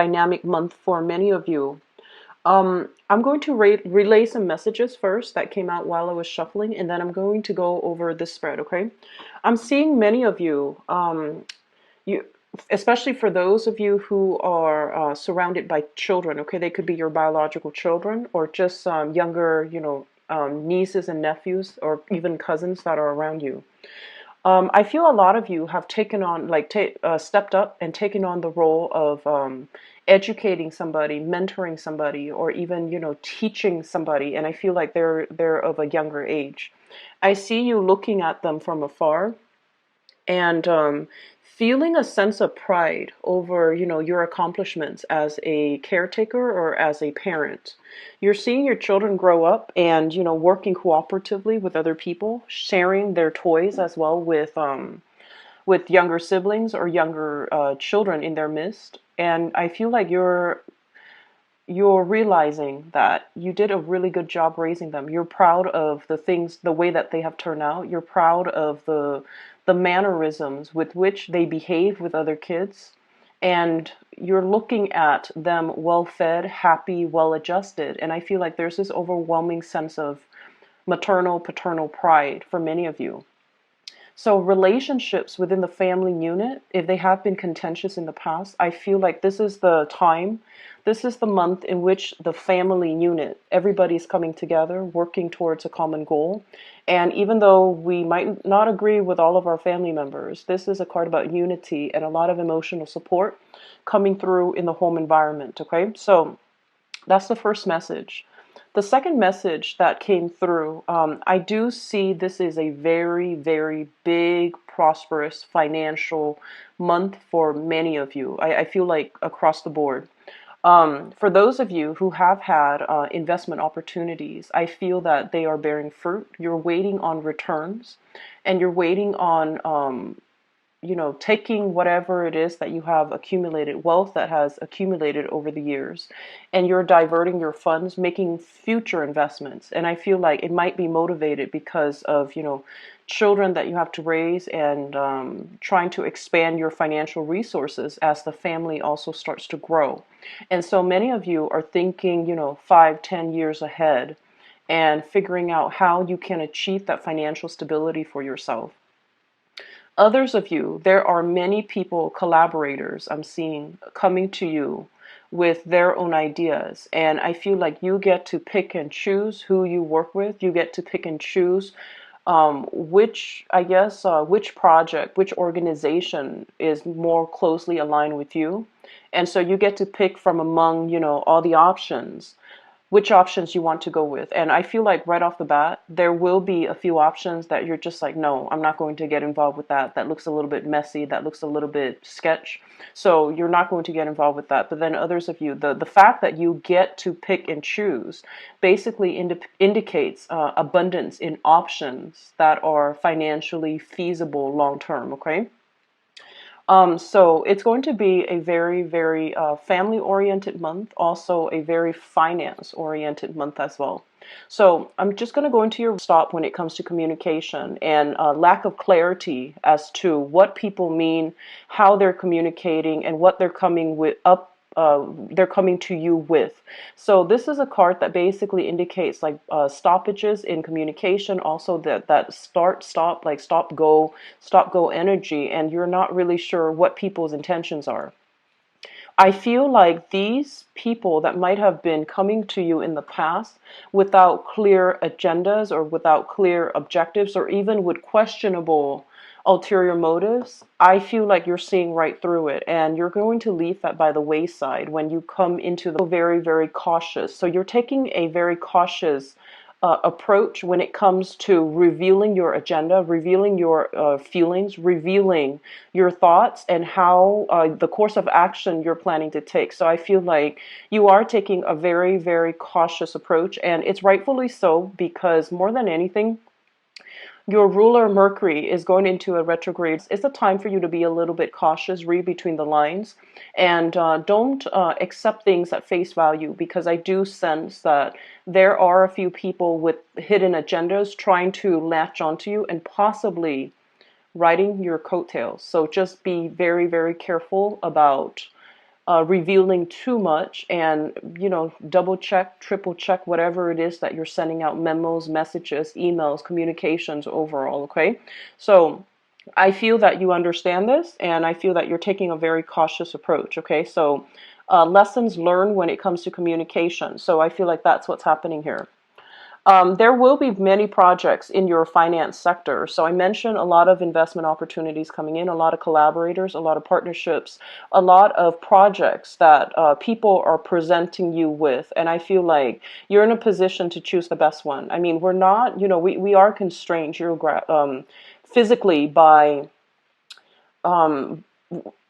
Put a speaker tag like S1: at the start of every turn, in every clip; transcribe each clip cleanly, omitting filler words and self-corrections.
S1: dynamic month for many of you. I'm going to relay some messages first that came out while I was shuffling, and then I'm going to go over this spread, okay? I'm seeing many of you, you, especially for those of you who are surrounded by children, okay? They could be your biological children or just younger, nieces and nephews or even cousins that are around you. I feel a lot of you have taken on, stepped up and taken on the role of educating somebody, mentoring somebody, or even, teaching somebody. And I feel like they're of a younger age. I see you looking at them from afar and feeling a sense of pride over, your accomplishments as a caretaker or as a parent. You're seeing your children grow up and, working cooperatively with other people, sharing their toys as well with younger siblings or younger children in their midst. And I feel like you're realizing that you did a really good job raising them. You're proud of the things, the way that they have turned out. You're proud of the mannerisms with which they behave with other kids. And you're looking at them well fed, happy, well adjusted. And I feel like there's this overwhelming sense of maternal, paternal pride for many of you. So relationships within the family unit, if they have been contentious in the past, I feel like this is the time, this is the month in which the family unit, everybody's coming together, working towards a common goal. And even though we might not agree with all of our family members, this is a card about unity and a lot of emotional support coming through in the home environment, okay? So that's the first message. The second message that came through, I do see this is a very, very big, prosperous financial month for many of you. I feel like across the board. For those of you who have had investment opportunities, I feel that they are bearing fruit. You're waiting on returns and you're waiting on taking whatever it is that you have accumulated, wealth that has accumulated over the years, and you're diverting your funds, making future investments. And I feel like it might be motivated because of, children that you have to raise and trying to expand your financial resources as the family also starts to grow. And so many of you are thinking, 5, 10 years ahead and figuring out how you can achieve that financial stability for yourself. Others of you, there are many people, collaborators I'm seeing coming to you with their own ideas. And I feel like you get to pick and choose who you work with. You get to pick and choose which project, which organization is more closely aligned with you. And so you get to pick from among, all the options which options you want to go with. And I feel like right off the bat, there will be a few options that you're just like, no, I'm not going to get involved with that. That looks a little bit messy. That looks a little bit sketch. So you're not going to get involved with that. But then others of you, the fact that you get to pick and choose basically indicates abundance in options that are financially feasible long term, okay? So it's going to be a very, very family-oriented month, also a very finance-oriented month as well. So I'm just going to go into your stop when it comes to communication and lack of clarity as to what people mean, how they're communicating, and what they're coming with up. They're coming to you with. So this is a card that basically indicates like stoppages in communication, also that stop, like stop go energy, and you're not really sure what people's intentions are. I feel like these people that might have been coming to you in the past without clear agendas or without clear objectives or even with questionable ulterior motives, I feel like you're seeing right through it and you're going to leave that by the wayside when you come into the very, very cautious. So you're taking a very cautious approach when it comes to revealing your agenda, revealing your feelings, revealing your thoughts, and how the course of action you're planning to take. So I feel like you are taking a very, very cautious approach, and it's rightfully so because more than anything, your ruler Mercury is going into a retrograde. It's a time for you to be a little bit cautious, read between the lines, and don't accept things at face value because I do sense that there are a few people with hidden agendas trying to latch onto you and possibly riding your coattails. So just be very, very careful about revealing too much, and double check, triple check whatever it is that you're sending out: memos, messages, emails, communications overall. Okay, so I feel that you understand this, and I feel that you're taking a very cautious approach. Okay, so lessons learned when it comes to communication. So I feel like that's what's happening here. There will be many projects in your finance sector. So I mentioned a lot of investment opportunities coming in, a lot of collaborators, a lot of partnerships, a lot of projects that people are presenting you with. And I feel like you're in a position to choose the best one. I mean, we're not, we are constrained physically um,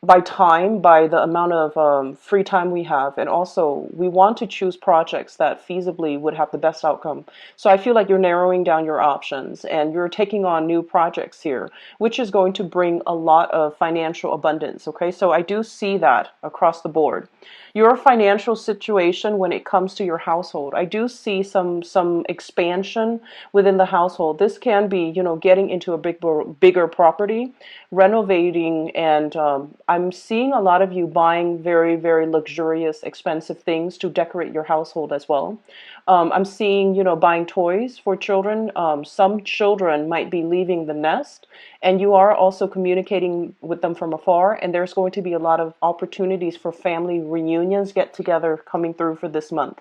S1: by time, by the amount of free time we have, and also we want to choose projects that feasibly would have the best outcome. So I feel like you're narrowing down your options and you're taking on new projects here, which is going to bring a lot of financial abundance. Okay, so I do see that across the board. Your financial situation when it comes to your household, I do see some expansion within the household. This can be, getting into a bigger property, renovating, and I'm seeing a lot of you buying very, very luxurious, expensive things to decorate your household as well. I'm seeing, buying toys for children. Some children might be leaving the nest, and you are also communicating with them from afar. And there's going to be a lot of opportunities for family reunions, get together coming through for this month.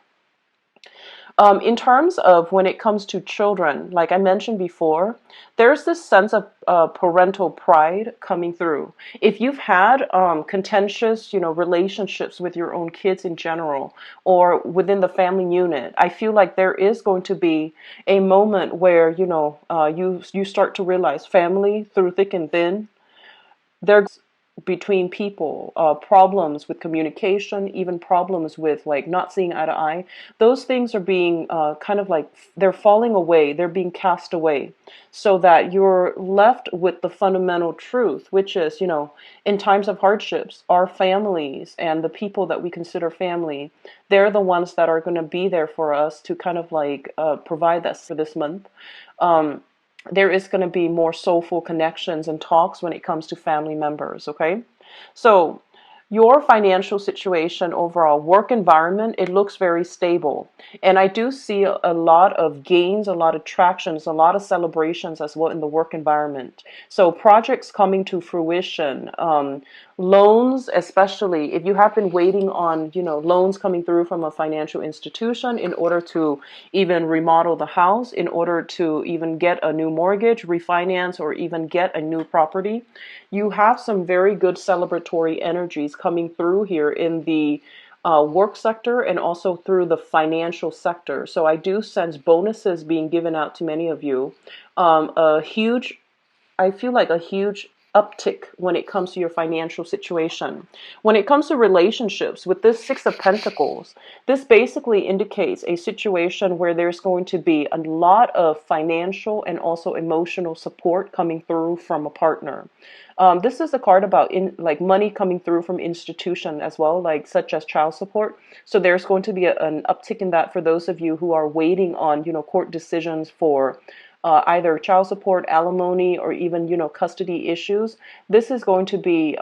S1: In terms of when it comes to children, like I mentioned before, there's this sense of parental pride coming through. If you've had contentious, relationships with your own kids in general, or within the family unit, I feel like there is going to be a moment where, you start to realize family through thick and thin. There between people, problems with communication, even problems with like not seeing eye to eye. Those things are being kind of like they're falling away, they're being cast away, so that you're left with the fundamental truth, which is, in times of hardships, our families and the people that we consider family, they're the ones that are going to be there for us to kind of like provide us for this month. There is going to be more soulful connections and talks when it comes to family members, okay? So your financial situation overall, work environment, it looks very stable. And I do see a lot of gains, a lot of tractions, a lot of celebrations as well in the work environment. So projects coming to fruition, loans, especially if you have been waiting on, loans coming through from a financial institution in order to even remodel the house, in order to even get a new mortgage, refinance, or even get a new property. You have some very good celebratory energies coming through here in the work sector and also through the financial sector. So I do sense bonuses being given out to many of you. I feel like a huge uptick when it comes to your financial situation. When it comes to relationships, with this Six of Pentacles, this basically indicates a situation where there's going to be a lot of financial and also emotional support coming through from a partner. This is a card about like money coming through from institution as well, like such as child support. So there's going to be an uptick in that for those of you who are waiting on, court decisions for either child support, alimony, or even, custody issues. This is going to be,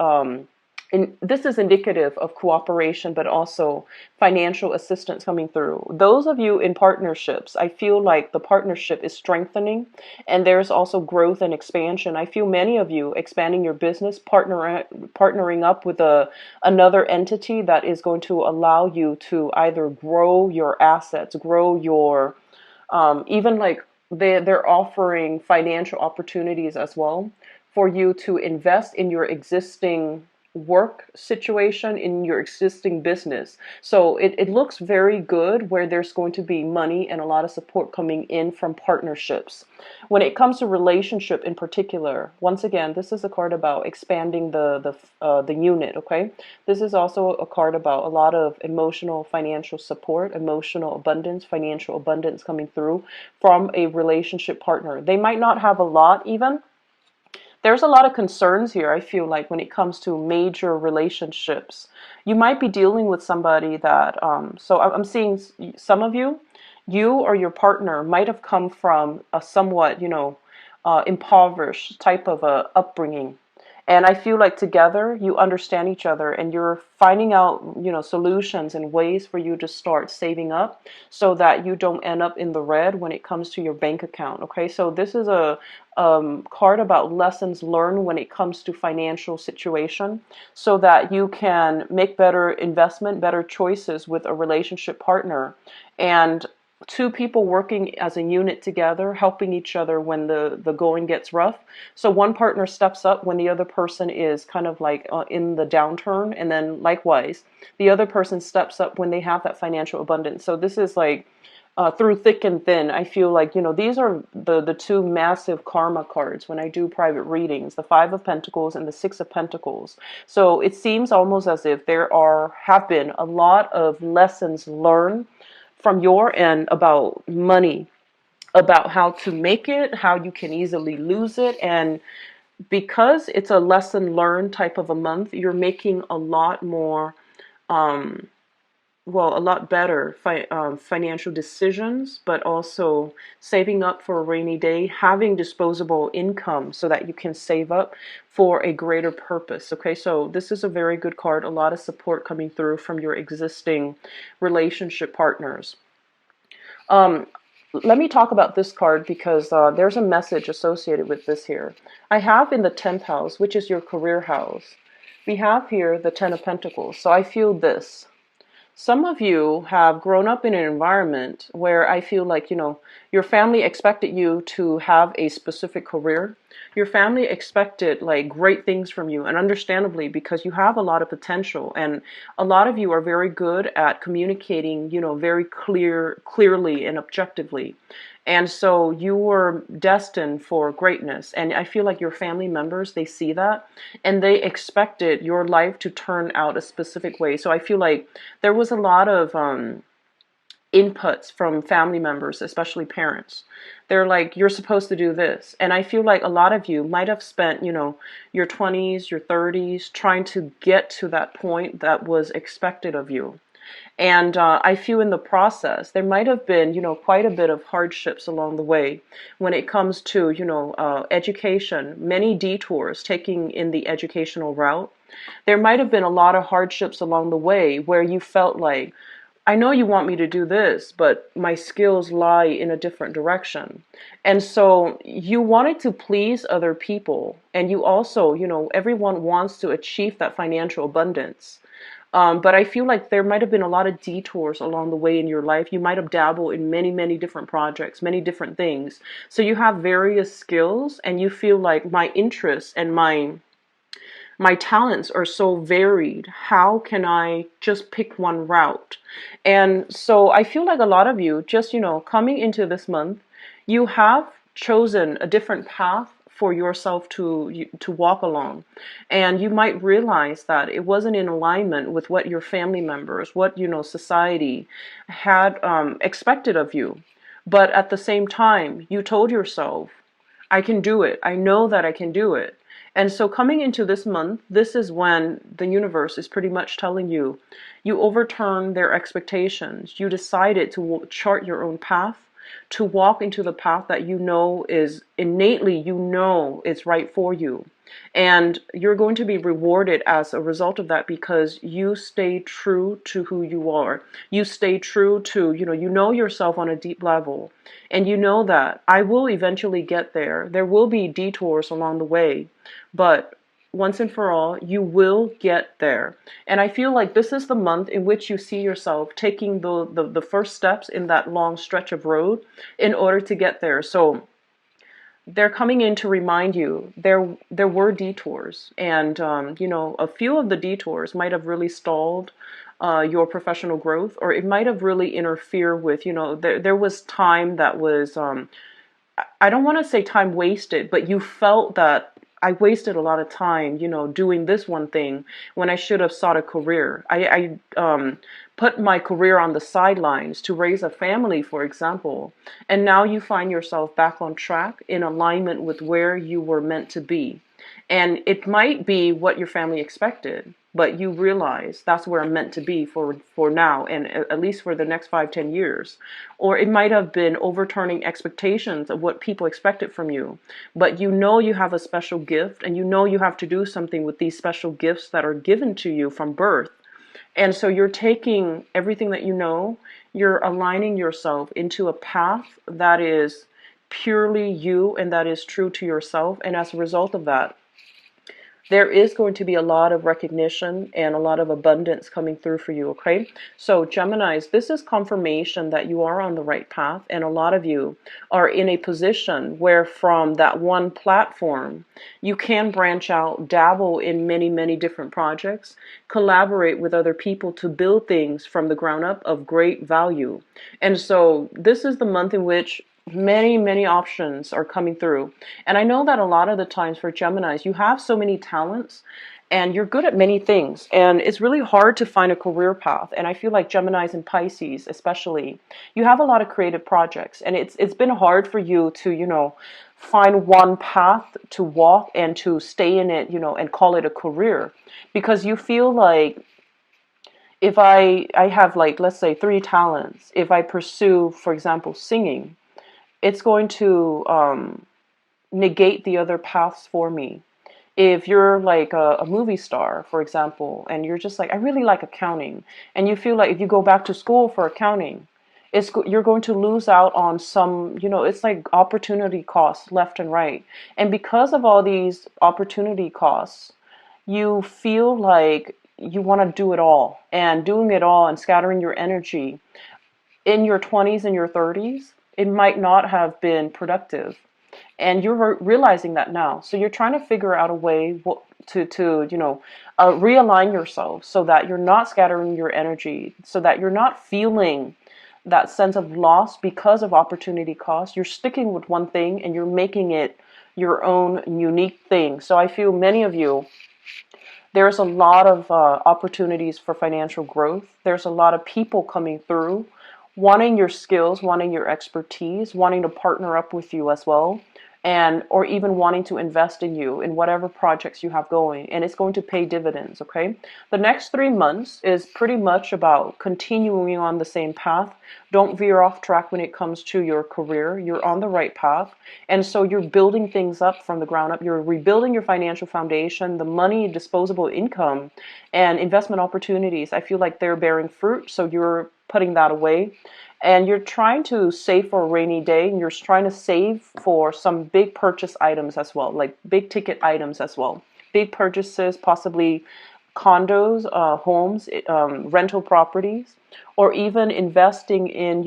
S1: this is indicative of cooperation, but also financial assistance coming through. Those of you in partnerships, I feel like the partnership is strengthening, and there's also growth and expansion. I feel many of you expanding your business, partnering up with another entity that is going to allow you to either grow your assets, grow your, even like they're offering financial opportunities as well for you to invest in your existing work situation, in your existing business. So it looks very good where there's going to be money and a lot of support coming in from partnerships. When it comes to relationship in particular, once again, this is a card about expanding the unit, okay? This is also a card about a lot of emotional financial support, emotional abundance, financial abundance coming through from a relationship partner. They might not have a lot even. There's a lot of concerns here, I feel like, when it comes to major relationships. You might be dealing with somebody that, so I'm seeing some of you, you or your partner might have come from a somewhat, impoverished type of upbringing. And I feel like together you understand each other and you're finding out, solutions and ways for you to start saving up so that you don't end up in the red when it comes to your bank account. Okay, so this is a card about lessons learned when it comes to financial situation so that you can make better investment, better choices with a relationship partner. And two people working as a unit together, helping each other when the going gets rough. So one partner steps up when the other person is kind of like in the downturn, and then likewise, the other person steps up when they have that financial abundance. So this is like through thick and thin. I feel like, these are the two massive karma cards when I do private readings, the Five of Pentacles and the Six of Pentacles. So it seems almost as if have been a lot of lessons learned from your end about money, about how to make it, how you can easily lose it. And because it's a lesson learned type of a month, you're making a lot more, a lot better financial decisions, but also saving up for a rainy day, having disposable income so that you can save up for a greater purpose. Okay, so this is a very good card, a lot of support coming through from your existing relationship partners. Let me talk about this card because there's a message associated with this here. I have in the 10th house, which is your career house, we have here the 10 of Pentacles. So I feel this. Some of you have grown up in an environment where I feel like, your family expected you to have a specific career. Your family expected like great things from you, and understandably, because you have a lot of potential and a lot of you are very good at communicating, very clearly and objectively. And so you were destined for greatness. And I feel like your family members, they see that and they expected your life to turn out a specific way. So I feel like there was a lot of inputs from family members, especially parents. They're like, you're supposed to do this. And I feel like a lot of you might have spent, your 20s, your 30s trying to get to that point that was expected of you. And I feel in the process, there might have been, quite a bit of hardships along the way when it comes to, education, many detours taking in the educational route. There might have been a lot of hardships along the way where you felt like, I know you want me to do this, but my skills lie in a different direction. And so you wanted to please other people. And you also, everyone wants to achieve that financial abundance. But I feel like there might have been a lot of detours along the way in your life. You might have dabbled in many, many different projects, many different things. So you have various skills and you feel like my interests and my talents are so varied. How can I just pick one route? And so I feel like a lot of you just, coming into this month, you have chosen a different path for yourself to walk along. And you might realize that it wasn't in alignment with what your family members, what, society had expected of you. But at the same time, you told yourself, I can do it. I know that I can do it. And so coming into this month, this is when the universe is pretty much telling you, you overturn their expectations. You decided to chart your own path, to walk into the path that you know is innately, is right for you. And you're going to be rewarded as a result of that because you stay true to who you are. You stay true to, you know yourself on a deep level. And you know that I will eventually get there. There will be detours along the way, but once and for all, you will get there. And I feel like this is the month in which you see yourself taking the first steps in that long stretch of road in order to get there. So they're coming in to remind you there were detours, and a few of the detours might have really stalled your professional growth, or it might have really interfered with, there was time that was I don't want to say time wasted, but you felt that I wasted a lot of time, doing this one thing when I should have sought a career. I put my career on the sidelines to raise a family, for example. And now you find yourself back on track in alignment with where you were meant to be. And it might be what your family expected, but you realize that's where I'm meant to be for now, and at least for the next 5, 10 years. Or it might have been overturning expectations of what people expected from you, but you know you have a special gift, and you know you have to do something with these special gifts that are given to you from birth. And so you're taking everything that you know, you're aligning yourself into a path that is purely you and that is true to yourself. And as a result of that, there is going to be a lot of recognition and a lot of abundance coming through for you, okay? So Geminis, this is confirmation that you are on the right path, and a lot of you are in a position where from that one platform, you can branch out, dabble in many, many different projects, collaborate with other people to build things from the ground up of great value. And so this is the month in which many options are coming through. And I know that a lot of the times for Geminis, you have so many talents and you're good at many things, and it's really hard to find a career path. And I feel like Geminis and Pisces especially, you have a lot of creative projects, and it's been hard for you to, find one path to walk and to stay in it, and call it a career, because you feel like, if I have, like, let's say 3 talents, if I pursue, for example, singing, it's going to negate the other paths for me. If you're like a movie star, for example, and you're just like, I really like accounting, and you feel like if you go back to school for accounting, you're going to lose out on some, it's like opportunity costs left and right. And because of all these opportunity costs, you feel like you want to do it all, and doing it all and scattering your energy in your 20s and your 30s, it might not have been productive. And you're realizing that now. So you're trying to figure out a way to realign yourself so that you're not scattering your energy, so that you're not feeling that sense of loss because of opportunity cost. You're sticking with one thing and you're making it your own unique thing. So I feel many of you, there's a lot of opportunities for financial growth. There's a lot of people coming through, wanting your skills, wanting your expertise, wanting to partner up with you as well, and or even wanting to invest in you in whatever projects you have going, and it's going to pay dividends, okay? The next 3 months is pretty much about continuing on the same path. Don't veer off track when it comes to your career. You're on the right path, and so you're building things up from the ground up. You're rebuilding your financial foundation, the money, disposable income, and investment opportunities. I feel like they're bearing fruit, so you're putting that away. And you're trying to save for a rainy day, and you're trying to save for some big purchase items as well, like big ticket items as well. Big purchases, possibly condos, homes, rental properties, or even investing in,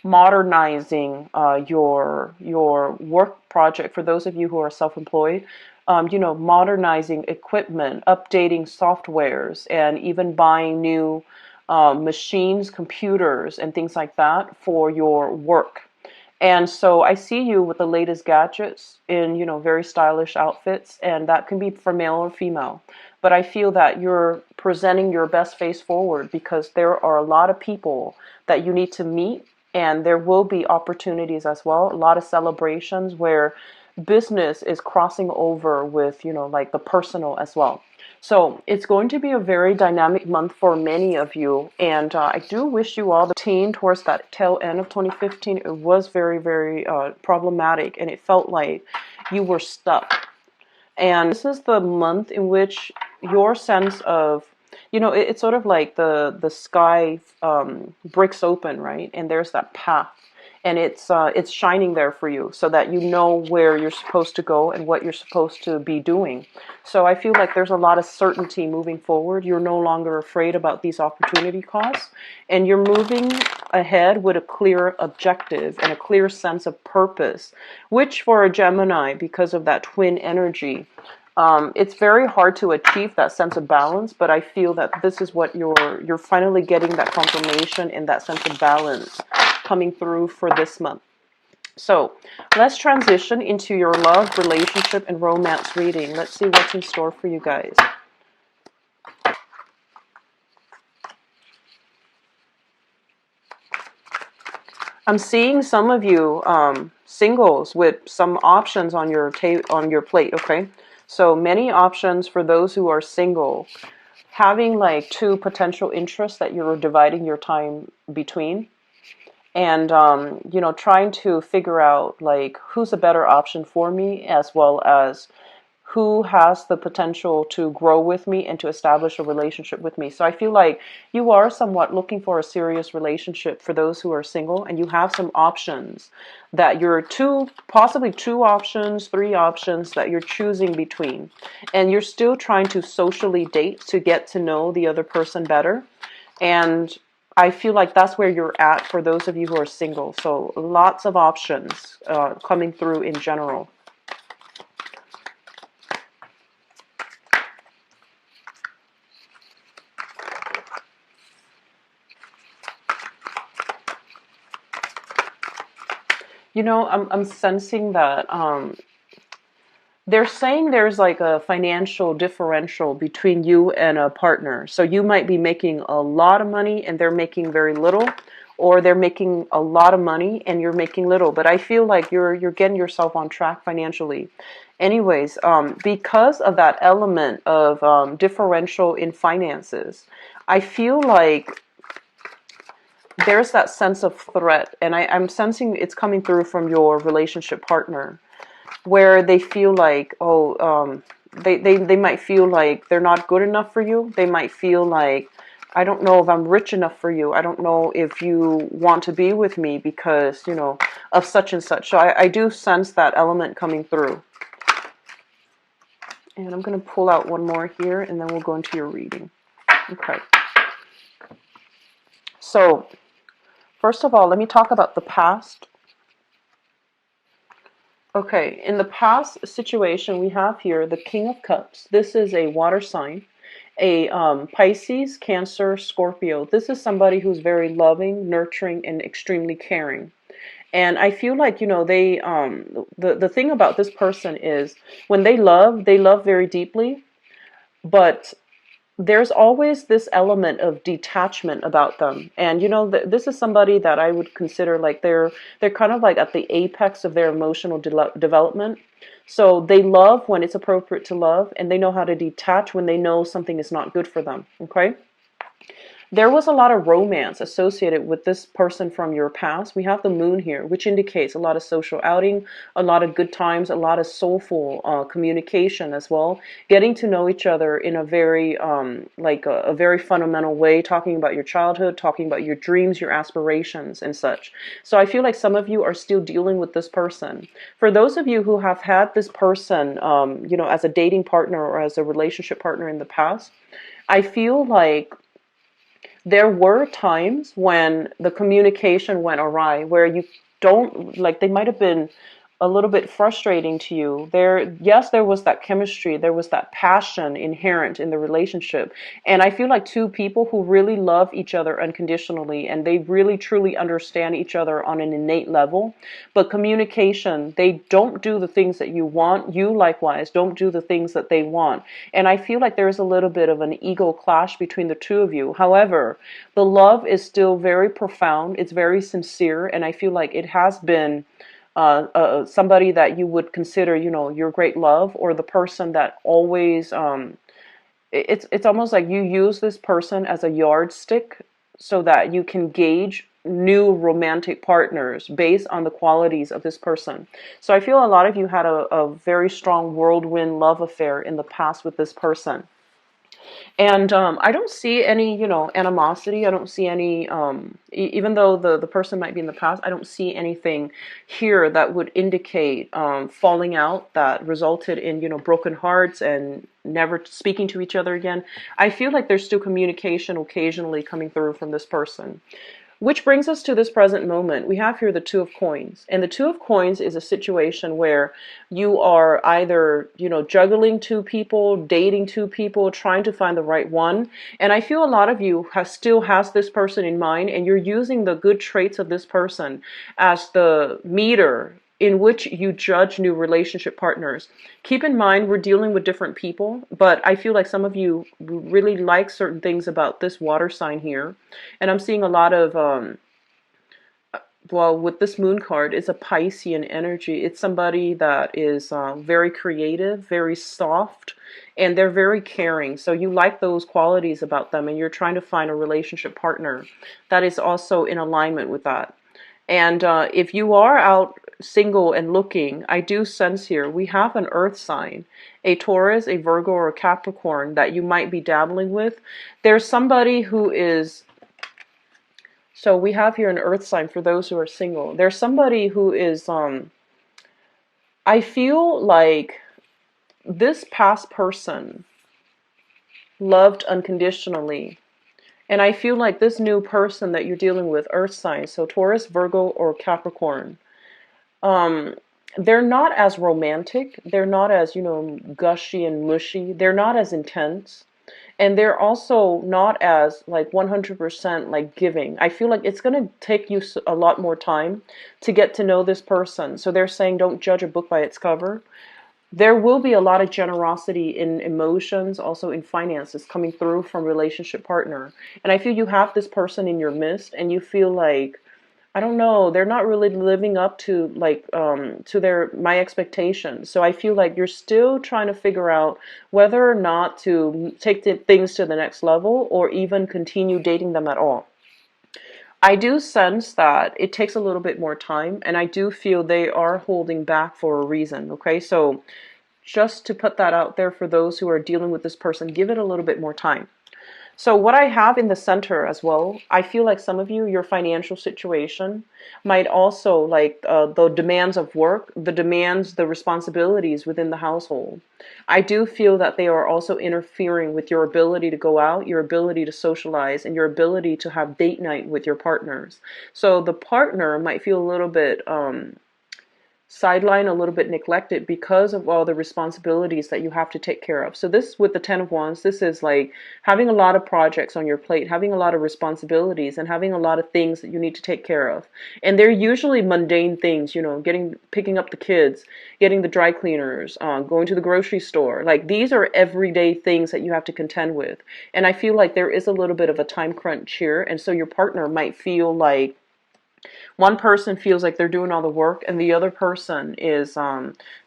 S1: modernizing your work project. For those of you who are self-employed, modernizing equipment, updating softwares, and even buying new machines, computers, and things like that for your work. And so I see you with the latest gadgets in, very stylish outfits, and that can be for male or female. But I feel that you're presenting your best face forward because there are a lot of people that you need to meet, and there will be opportunities as well. A lot of celebrations where business is crossing over with, like the personal as well. So it's going to be a very dynamic month for many of you, and I do wish you all the team towards that tail end of 2015. It was very problematic, and it felt like you were stuck. And this is the month in which your sense of, it's sort of like the sky breaks open, right? And there's that path, and it's shining there for you so that you know where you're supposed to go and what you're supposed to be doing. So I feel like there's a lot of certainty moving forward. You're no longer afraid about these opportunity costs, and you're moving ahead with a clear objective and a clear sense of purpose, which for a Gemini, because of that twin energy, it's very hard to achieve that sense of balance, but I feel that this is what you're finally getting, that confirmation and that sense of balance coming through for this month. So let's transition into your love, relationship, and romance reading. Let's see what's in store for you guys. I'm seeing some of you singles with some options on your on your plate, okay? So many options for those who are single, having like two potential interests that you're dividing your time between, and you know, trying to figure out like who's a better option for me, as well as who has the potential to grow with me and to establish a relationship with me. So I feel like you are somewhat looking for a serious relationship for those who are single, and you have some options that you're possibly two options, three options that you're choosing between. And you're still trying to socially date to get to know the other person better. And I feel like that's where you're at for those of you who are single. So lots of options coming through in general. You know, I'm sensing that they're saying there's like a financial differential between you and a partner. So you might be making a lot of money and they're making very little, or they're making a lot of money and you're making little. But I feel like you're getting yourself on track financially. Anyways, because of that element of differential in finances, I feel like there's that sense of threat, and I'm sensing it's coming through from your relationship partner, where they feel like, oh, they might feel like they're not good enough for you. They might feel like, I don't know if I'm rich enough for you. I don't know if you want to be with me because, you know, of such and such. So I do sense that element coming through. And I'm going to pull out one more here, and then we'll go into your reading. Okay. So, first of all, let me talk about the past. Okay, in the past situation, we have here the King of Cups. This is a water sign, a Pisces, Cancer, Scorpio. This is somebody who's very loving, nurturing, and extremely caring. And I feel like, you know, the thing about this person is when they love very deeply, but there's always this element of detachment about them. And you know, this is somebody that I would consider like they're kind of like at the apex of their emotional development. So they love when it's appropriate to love, and they know how to detach when they know something is not good for them. Okay. There was a lot of romance associated with this person from your past. We have the moon here, which indicates a lot of social outing, a lot of good times, a lot of soulful communication as well. Getting to know each other in a very, like a very fundamental way, talking about your childhood, talking about your dreams, your aspirations, and such. So I feel like some of you are still dealing with this person. For those of you who have had this person, you know, as a dating partner or as a relationship partner in the past, I feel like there were times when the communication went awry, where you don't like, they might have been a little bit frustrating to you. Yes, there was that chemistry, there was that passion inherent in the relationship. And I feel like two people who really love each other unconditionally, and they really truly understand each other on an innate level. But communication, they don't do the things that you want. You likewise don't do the things that they want. And I feel like there's a little bit of an ego clash between the two of you. However, the love is still very profound. It's very sincere. And I feel like it has been somebody that you would consider, you know, your great love, or the person that always, it's almost like you use this person as a yardstick so that you can gauge new romantic partners based on the qualities of this person. So I feel a lot of you had a very strong whirlwind love affair in the past with this person. And I don't see any, you know, animosity. I don't see any, even though the person might be in the past, I don't see anything here that would indicate falling out that resulted in, you know, broken hearts and never speaking to each other again. I feel like there's still communication occasionally coming through from this person. Which brings us to this present moment. We have here the Two of Coins. And the Two of Coins is a situation where you are either, you know, juggling two people, dating two people, trying to find the right one. And I feel a lot of you still has this person in mind, and you're using the good traits of this person as the meter in which you judge new relationship partners. Keep in mind, we're dealing with different people, but I feel like some of you really like certain things about this water sign here. And I'm seeing a lot of well, with this moon card, it's a Piscean energy. It's somebody that is very creative, very soft, and they're very caring. So you like those qualities about them, and you're trying to find a relationship partner that is also in alignment with that. And if you are out single and looking, I do sense here we have an earth sign, a Taurus, a Virgo, or a Capricorn that you might be dabbling with. There's somebody who is, so we have here an earth sign for those who are single. There's somebody who is, I feel like this past person loved unconditionally. And I feel like this new person that you're dealing with, earth sign, so Taurus, Virgo, or Capricorn, um, they're not as romantic. They're not as, gushy and mushy. They're not as intense. And they're also not as like 100% like giving. I feel like it's going to take you a lot more time to get to know this person. So they're saying don't judge a book by its cover. There will be a lot of generosity in emotions, also in finances coming through from relationship partner. And I feel you have this person in your midst and you feel like, I don't know, they're not really living up to like to their my expectations. So I feel like you're still trying to figure out whether or not to take things to the next level or even continue dating them at all. I do sense that it takes a little bit more time, and I do feel they are holding back for a reason, okay? So just to put that out there for those who are dealing with this person, give it a little bit more time. So what I have in the center as well, I feel like some of you, your financial situation might also like the demands of work, the demands, the responsibilities within the household. I do feel that they are also interfering with your ability to go out, your ability to socialize, and your ability to have date night with your partners. So the partner might feel a little bit sidelined, a little bit neglected because of all the responsibilities that you have to take care of. So this with the 10 of Wands, this is like having a lot of projects on your plate, having a lot of responsibilities and having a lot of things that you need to take care of. And they're usually mundane things, picking up the kids, getting the dry cleaners, going to the grocery store. Like these are everyday things that you have to contend with. And I feel like there is a little bit of a time crunch here. And so your partner might feel like one person feels like they're doing all the work and the other person is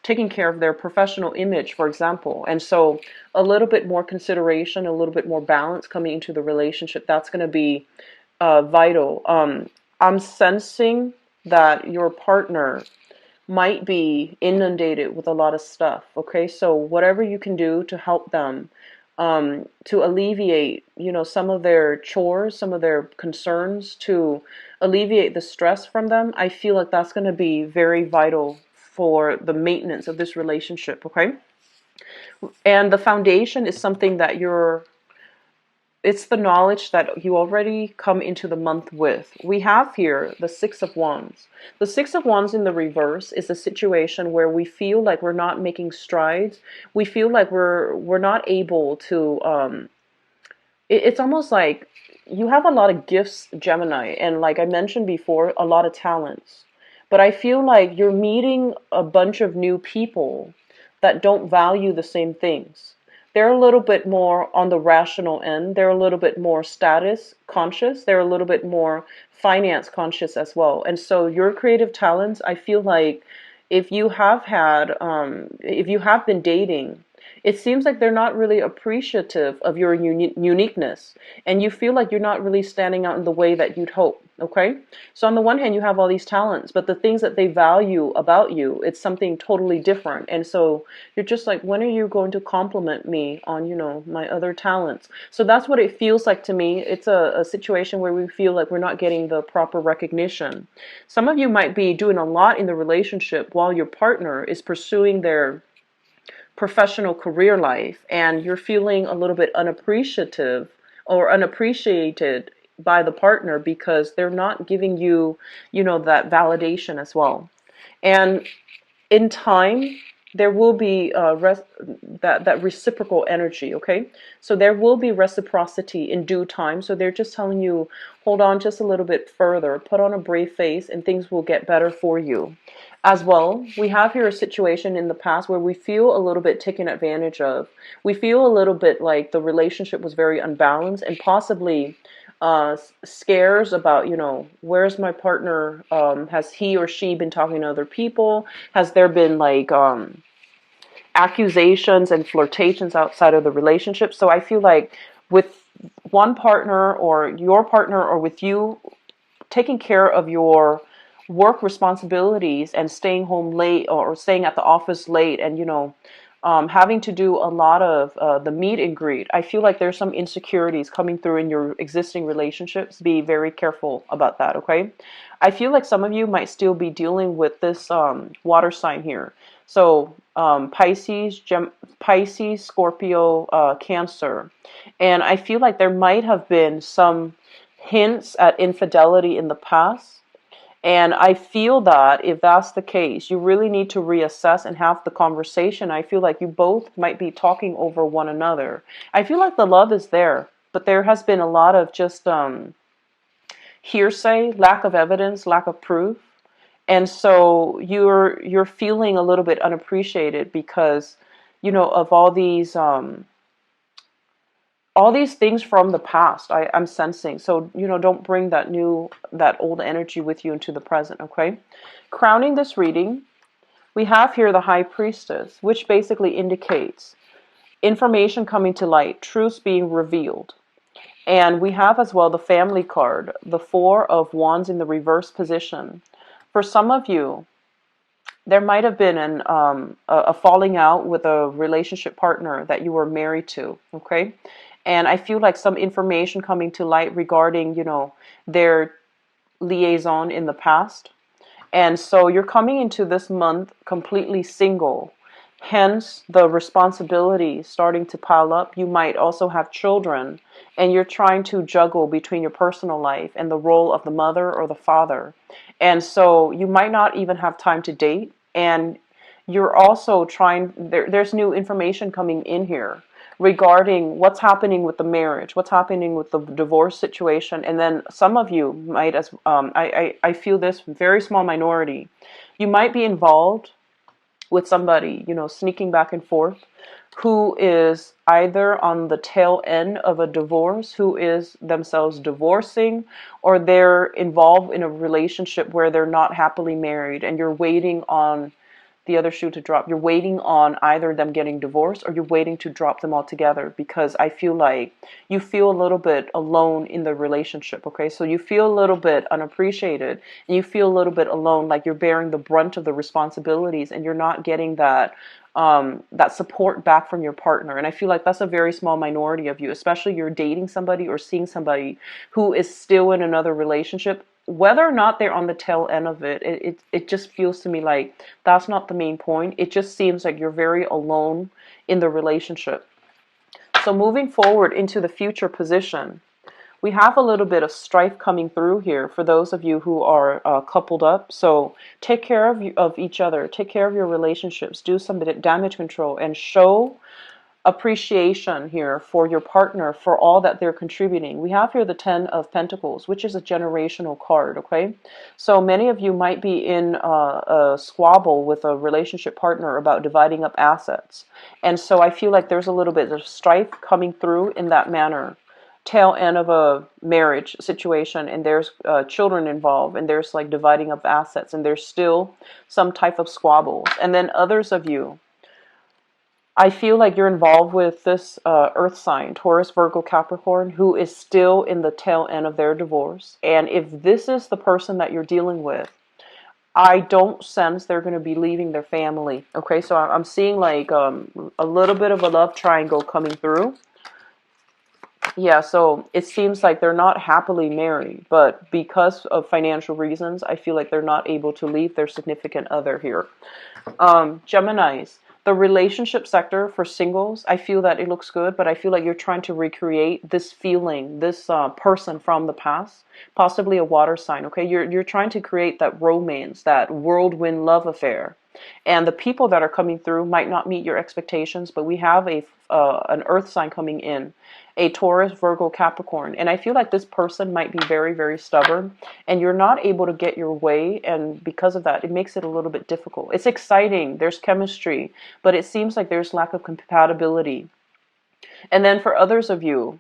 S1: taking care of their professional image, for example. And so a little bit more consideration, a little bit more balance coming into the relationship, that's going to be vital. I'm sensing that your partner might be inundated with a lot of stuff. Okay, so whatever you can do to help them, to alleviate, some of their chores, some of their concerns, to alleviate the stress from them, I feel like that's going to be very vital for the maintenance of this relationship. Okay, and the foundation is something that it's the knowledge that you already come into the month with. We have here the Six of Wands. The Six of Wands in the reverse is a situation where we feel like we're not making strides. We feel like we're not able to. It's almost like you have a lot of gifts, Gemini, and like I mentioned before, a lot of talents. But I feel like you're meeting a bunch of new people that don't value the same things. They're a little bit more on the rational end. They're a little bit more status conscious. They're a little bit more finance conscious as well. And so your creative talents, I feel like if you have been dating, it seems like they're not really appreciative of your uniqueness. And you feel like you're not really standing out in the way that you'd hope. Okay? So on the one hand, you have all these talents, but the things that they value about you, it's something totally different. And so you're just like, when are you going to compliment me on, my other talents? So that's what it feels like to me. It's a situation where we feel like we're not getting the proper recognition. Some of you might be doing a lot in the relationship while your partner is pursuing their professional career life, and you're feeling a little bit unappreciative or unappreciated by the partner because they're not giving you, that validation as well. And in time, there will be that reciprocal energy. Okay, so there will be reciprocity in due time. So they're just telling you, hold on just a little bit further, put on a brave face, and things will get better for you. As well, we have here a situation in the past where we feel a little bit taken advantage of. We feel a little bit like the relationship was very unbalanced, and possibly scares about, where's my partner? Has he or she been talking to other people? Has there been like accusations and flirtations outside of the relationship? So I feel like with one partner or your partner or with you taking care of your work responsibilities and staying home late or staying at the office late and having to do a lot of the meet and greet, I feel like there's some insecurities coming through in your existing relationships. Be very careful about that, okay? I feel like some of you might still be dealing with this water sign here. So Pisces, Scorpio, Cancer. And I feel like there might have been some hints at infidelity in the past. And I feel that if that's the case, you really need to reassess and have the conversation. I feel like you both might be talking over one another. I feel like the love is there, but there has been a lot of just hearsay, lack of evidence, lack of proof. And so you're feeling a little bit unappreciated because, of all these things from the past I'm sensing. So, don't bring that old energy with you into the present, okay? Crowning this reading, we have here the High Priestess, which basically indicates information coming to light, truths being revealed. And we have as well the Family card, the Four of Wands in the reverse position. For some of you, there might have been a falling out with a relationship partner that you were married to, okay? And I feel like some information coming to light regarding, their liaison in the past. And so you're coming into this month completely single. Hence, the responsibility starting to pile up. You might also have children, and you're trying to juggle between your personal life and the role of the mother or the father. And so you might not even have time to date. And you're also there's new information coming in here regarding what's happening with the marriage, what's happening with the divorce situation. And then some of you might, I feel this very small minority, you might be involved with somebody, sneaking back and forth, who is either on the tail end of a divorce, who is themselves divorcing, or they're involved in a relationship where they're not happily married and you're waiting on the other shoe to drop. You're waiting on either them getting divorced or you're waiting to drop them altogether, because I feel like you feel a little bit alone in the relationship, okay? So you feel a little bit unappreciated and you feel a little bit alone, like you're bearing the brunt of the responsibilities and you're not getting that support back from your partner. And I feel like that's a very small minority of you, especially you're dating somebody or seeing somebody who is still in another relationship. Whether or not they're on the tail end of it just feels to me like that's not the main point. It just seems like you're very alone in the relationship. So moving forward into the future position, we have a little bit of strife coming through here for those of you who are coupled up. So take care of each other, take care of your relationships, do some damage control, and show appreciation here for your partner for all that they're contributing. We have here the Ten of Pentacles, which is a generational card, okay? So many of you might be in a squabble with a relationship partner about dividing up assets. And so I feel like there's a little bit of strife coming through in that manner. Tail end of a marriage situation, and there's children involved, and there's like dividing up assets, and there's still some type of squabbles. And then others of you, I feel like you're involved with this earth sign, Taurus, Virgo, Capricorn, who is still in the tail end of their divorce. And if this is the person that you're dealing with, I don't sense they're going to be leaving their family. Okay, so I'm seeing like a little bit of a love triangle coming through. Yeah, so it seems like they're not happily married, but because of financial reasons, I feel like they're not able to leave their significant other here. Geminis, the relationship sector for singles, I feel that it looks good, but I feel like you're trying to recreate this feeling, this person from the past, possibly a water sign, okay? You're trying to create that romance, that whirlwind love affair. And the people that are coming through might not meet your expectations, but we have an earth sign coming in, a Taurus, Virgo, Capricorn. And I feel like this person might be very, very stubborn, and you're not able to get your way. And because of that, it makes it a little bit difficult. It's exciting. There's chemistry, but it seems like there's lack of compatibility. And then for others of you,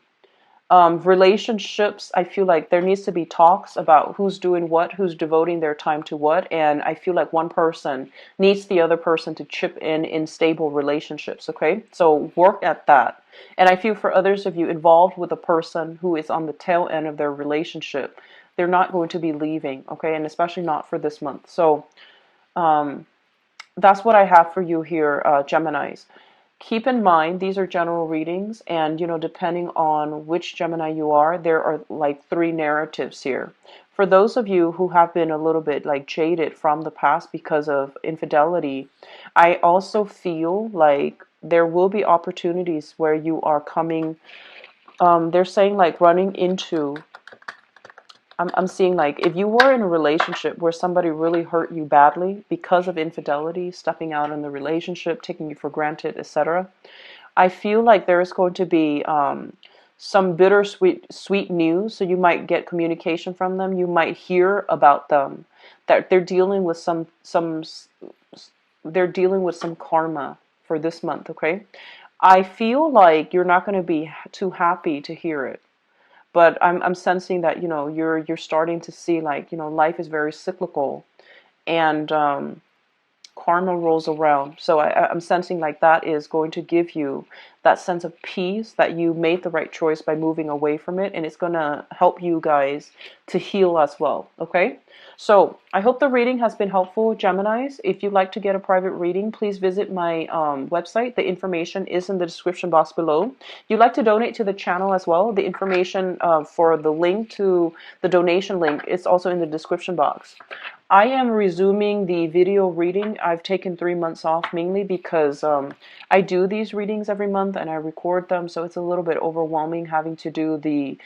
S1: Relationships, I feel like there needs to be talks about who's doing what, who's devoting their time to what, and I feel like one person needs the other person to chip in stable relationships, okay? So work at that. And I feel for others of you involved with a person who is on the tail end of their relationship, they're not going to be leaving, okay? And especially not for this month. So that's what I have for you here, Geminis. Keep in mind, these are general readings, and depending on which Gemini you are, there are like three narratives here. For those of you who have been a little bit like jaded from the past because of infidelity, I also feel like there will be opportunities where you are coming, they're saying like running into, I'm seeing like if you were in a relationship where somebody really hurt you badly because of infidelity, stepping out in the relationship, taking you for granted, etc. I feel like there is going to be some bittersweet sweet news. So you might get communication from them. You might hear about them that they're dealing with they're dealing with some karma for this month. Okay, I feel like you're not going to be too happy to hear it, but I'm sensing that you're starting to see like life is very cyclical, and karma rolls around. So I'm sensing like that is going to give you that sense of peace that you made the right choice by moving away from it, and it's going to help you guys to heal as well. Okay, so I hope the reading has been helpful, Geminis. If you'd like to get a private reading, please visit my website. The information is in the description box below. If you'd like to donate to the channel as well, the information for the link to the donation link is also in the description box. I am resuming the video reading. I've taken 3 months off mainly because I do these readings every month and I record them, so it's a little bit overwhelming having to do the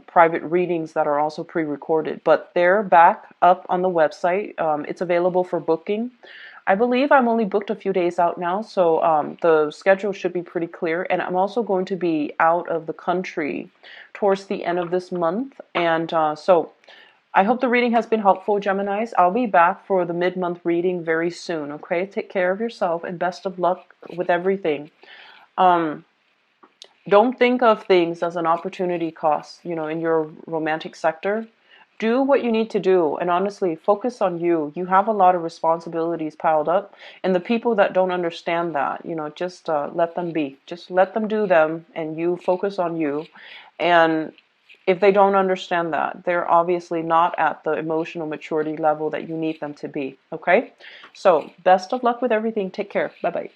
S1: private readings that are also pre-recorded. But they're back up on the website. It's available for booking. I believe I'm only booked a few days out now, so the schedule should be pretty clear. And I'm also going to be out of the country towards the end of this month, and so I hope the reading has been helpful, Geminis. I'll be back for the mid-month reading very soon, okay? Take care of yourself and best of luck with everything. Don't think of things as an opportunity cost, in your romantic sector. Do what you need to do, and honestly, focus on you. You have a lot of responsibilities piled up, and the people that don't understand that, just let them be. Just let them do them, and you focus on you. And if they don't understand that, they're obviously not at the emotional maturity level that you need them to be, okay? So, best of luck with everything. Take care. Bye-bye.